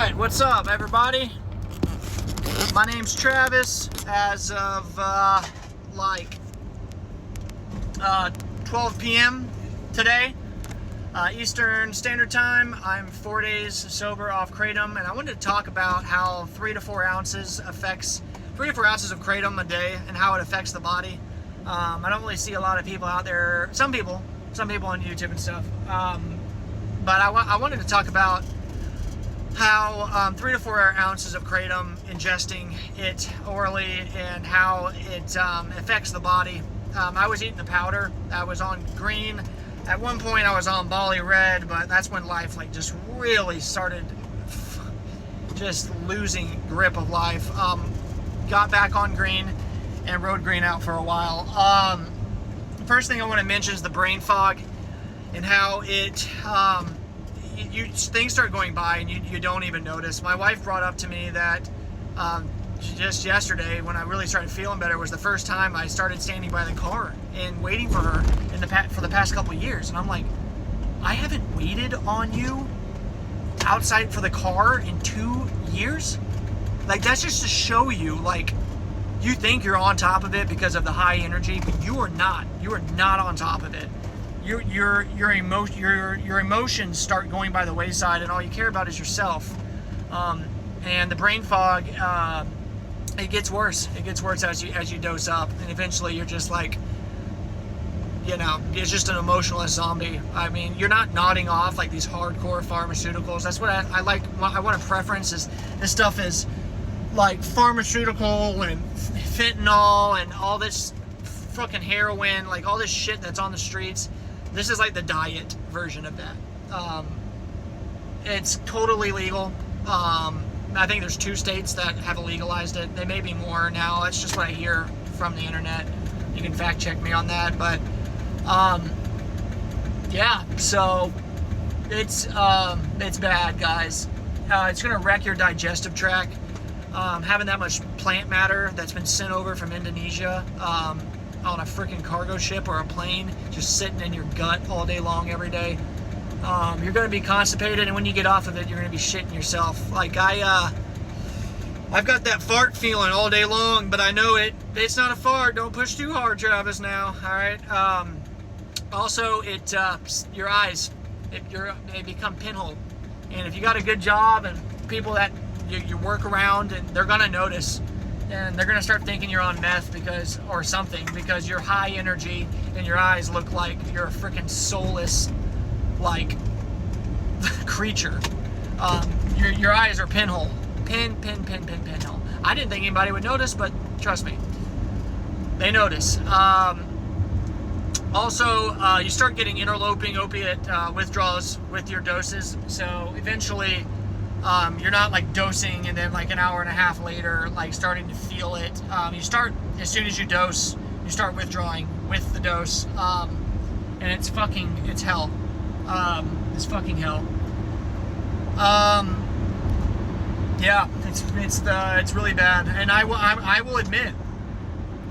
Alright, what's up everybody? My name's Travis. As of 12 p.m. today, Eastern Standard Time, I'm 4 days sober off Kratom, and I wanted to talk about how 3 to 4 ounces of Kratom a day and how it affects the body. I don't really see a lot of people out there, some people on YouTube and stuff, but I wanted to talk about how 3 to 4 ounces of Kratom, ingesting it orally, and how it affects the body. I was eating the powder. I was on green. At one point I was on Bali red, but that's when life just really started just losing grip of life. Got back on green and rode green out for a while. First thing I want to mention is the brain fog and how it things start going by and you don't even notice. My wife brought up to me that just yesterday, when I really started feeling better, was the first time I started standing by the car and waiting for her for the past couple of years. And I'm like, I haven't waited on you outside for the car in 2 years? That's just to show you, you think you're on top of it because of the high energy, but you are not. You are not on top of it. Your emotions start going by the wayside, and all you care about is yourself. And the brain fog, it gets worse. It gets worse as you dose up, and eventually you're just it's just an emotionless zombie. I mean, you're not nodding off like these hardcore pharmaceuticals. That's what I like. I want to preference is this stuff is like pharmaceutical and fentanyl and all this fucking heroin, all this shit that's on the streets. This is like the diet version of that. It's totally legal. I think there's 2 states that have legalized it. There may be more now. That's just what I hear from the internet. You can fact check me on that. But yeah, so it's bad, guys. It's gonna wreck your digestive tract. Having that much plant matter that's been sent over from Indonesia on a freaking cargo ship or a plane, just sitting in your gut all day long, every day. You're going to be constipated, and when you get off of it, you're going to be shitting yourself. I've got that fart feeling all day long, but I know it's not a fart. Don't push too hard, Travis, now. All right. Also, your eyes, they become pinhole. And if you got a good job and people that you work around, and they're going to notice. And they're going to start thinking you're on meth or something, because you're high energy and your eyes look like you're a freaking soulless, creature. Your eyes are pinhole. Pinhole. I didn't think anybody would notice, but trust me, they notice. Also, you start getting interloping opiate withdrawals with your doses, so eventually you're not dosing and then an hour and a half later starting to feel it. You start, as soon as you dose, you start withdrawing with the dose, and it's hell. It's fucking hell. Yeah, it's really bad. And I will admit,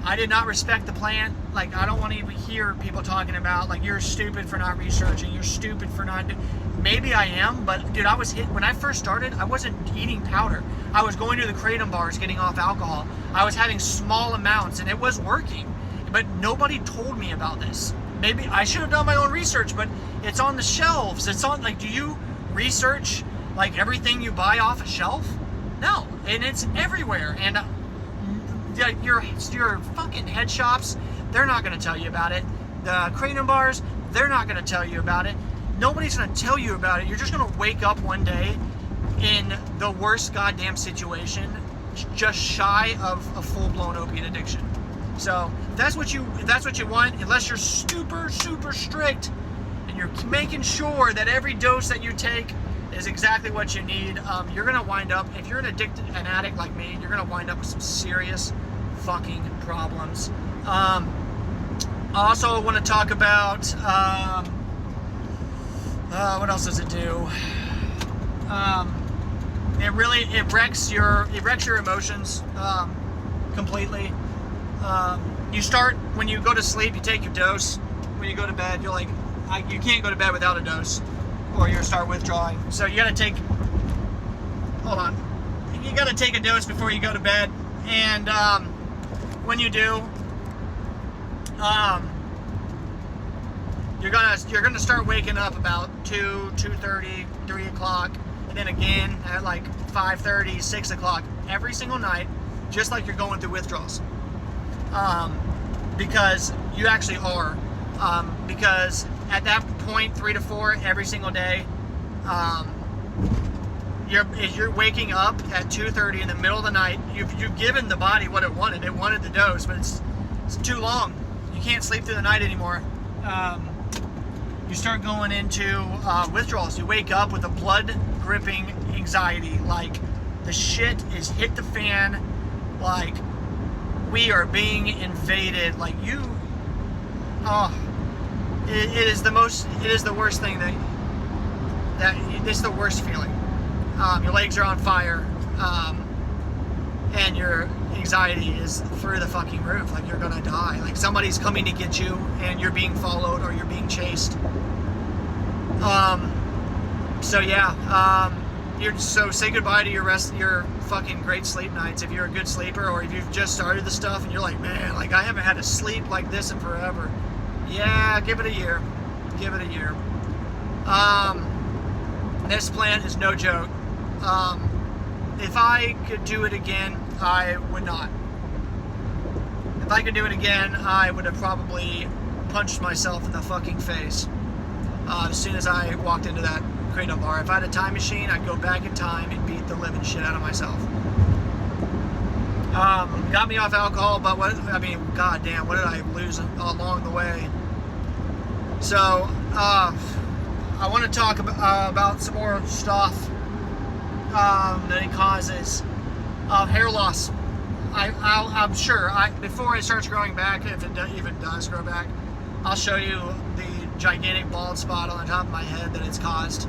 I did not respect the plant. I don't want to even hear people talking about you're stupid for not researching, you're stupid for not doing. Maybe I am, but dude, when I first started, I wasn't eating powder. I was going to the Kratom bars, getting off alcohol. I was having small amounts, and it was working, but nobody told me about this. Maybe I should have done my own research, but it's on the shelves. It's on, do you research everything you buy off a shelf? No, and it's everywhere. And your fucking head shops, they're not going to tell you about it. The Kratom bars, they're not going to tell you about it. Nobody's going to tell you about it. You're just going to wake up one day in the worst goddamn situation, just shy of a full-blown opiate addiction. So if that's what you want, unless you're super strict and you're making sure that every dose that you take is exactly what you need, you're going to wind up, if you're an addict like me, you're going to wind up with some serious fucking problems. I also want to talk about what else does it do? It wrecks your emotions completely. You start, when you go to sleep, you take your dose. When you go to bed, you're you can't go to bed without a dose, or you'll start withdrawing. So you got to take hold on. You got to take a dose before you go to bed, and when you do, you're gonna start waking up about 2:30, 3 o'clock, and then again at like 5:30, 6 o'clock every single night, just like you're going through withdrawals. Because you actually are. Because at that point, 3 to 4 every single day, you're waking up at 2:30 in the middle of the night. You've given the body what it wanted. It wanted the dose, but it's too long. You can't sleep through the night anymore. You start going into withdrawals. You wake up with a blood gripping anxiety, like the shit is hit the fan, like we are being invaded, like you. It is the worst thing it's the worst feeling. Your legs are on fire, and your anxiety is through the fucking roof, like you're gonna die, like somebody's coming to get you and you're being followed or you're being chased. So yeah, so say goodbye to your fucking great sleep nights if you're a good sleeper, or if you've just started the stuff and you're like, man, like I haven't had a sleep like this in forever. Yeah, give it a year. Give it a year. This plant is no joke. If I could do it again, I would not. If I could do it again, I would have probably punched myself in the fucking face as soon as I walked into that Kratom bar. If I had a time machine, I'd go back in time and beat the living shit out of myself. Got me off alcohol, but goddamn, what did I lose along the way? So, I want to talk about some more stuff that it causes. Hair loss. I'm sure, before it starts growing back, if it even does grow back, I'll show you the gigantic bald spot on the top of my head that it's caused.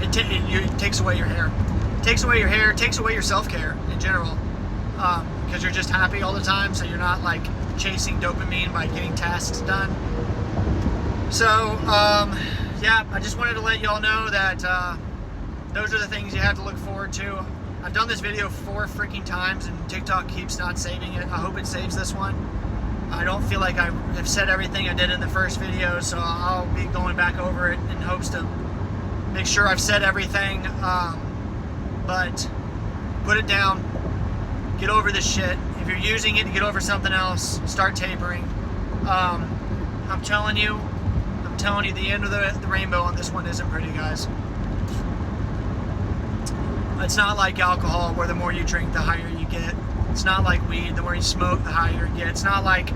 It takes away your hair. Takes away your hair, takes away your self-care in general. Because you're just happy all the time, so you're not like chasing dopamine by getting tasks done. So, yeah, I just wanted to let y'all know that those are the things you have to look forward to. I've done this video 4 freaking times and TikTok keeps not saving it. I hope it saves this one. I don't feel like I have said everything I did in the first video, so I'll be going back over it in hopes to make sure I've said everything. But put it down. Get over this shit. If you're using it to get over something else, start tapering. I'm telling you, the end of the rainbow on this one isn't pretty, guys. It's not like alcohol, where the more you drink, the higher you get. It's not like weed, the more you smoke, the higher you get. It's not like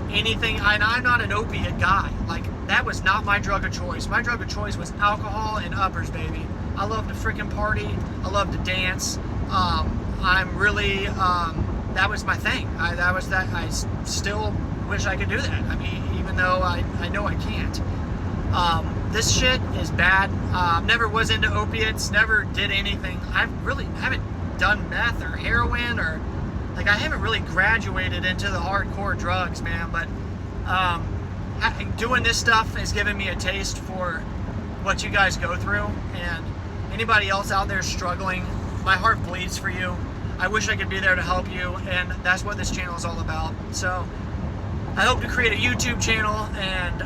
anything, and I'm not an opiate guy. Like, that was not my drug of choice. My drug of choice was alcohol and uppers, baby. I love to freaking party. I love to dance. I'm really, that was my thing. I still wish I could do that. I mean, even though I know I can't. This shit is bad. Never was into opiates, never did anything. I haven't done meth or heroin, or like I haven't really graduated into the hardcore drugs, man. But doing this stuff has given me a taste for what you guys go through, and anybody else out there struggling, my heart bleeds for you. I wish I could be there to help you, and that's what this channel is all about. So I hope to create a YouTube channel and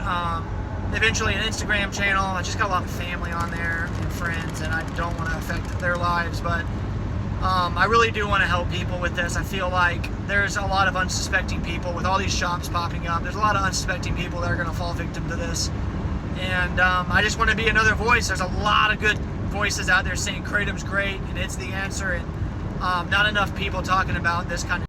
eventually an Instagram channel. I just got a lot of family on there and friends, and I don't want to affect their lives, but I really do want to help people with this. I feel like there's a lot of unsuspecting people with all these shops popping up. There's a lot of unsuspecting people that are going to fall victim to this, and I just want to be another voice. There's a lot of good voices out there saying Kratom's great and it's the answer, and not enough people talking about this kind of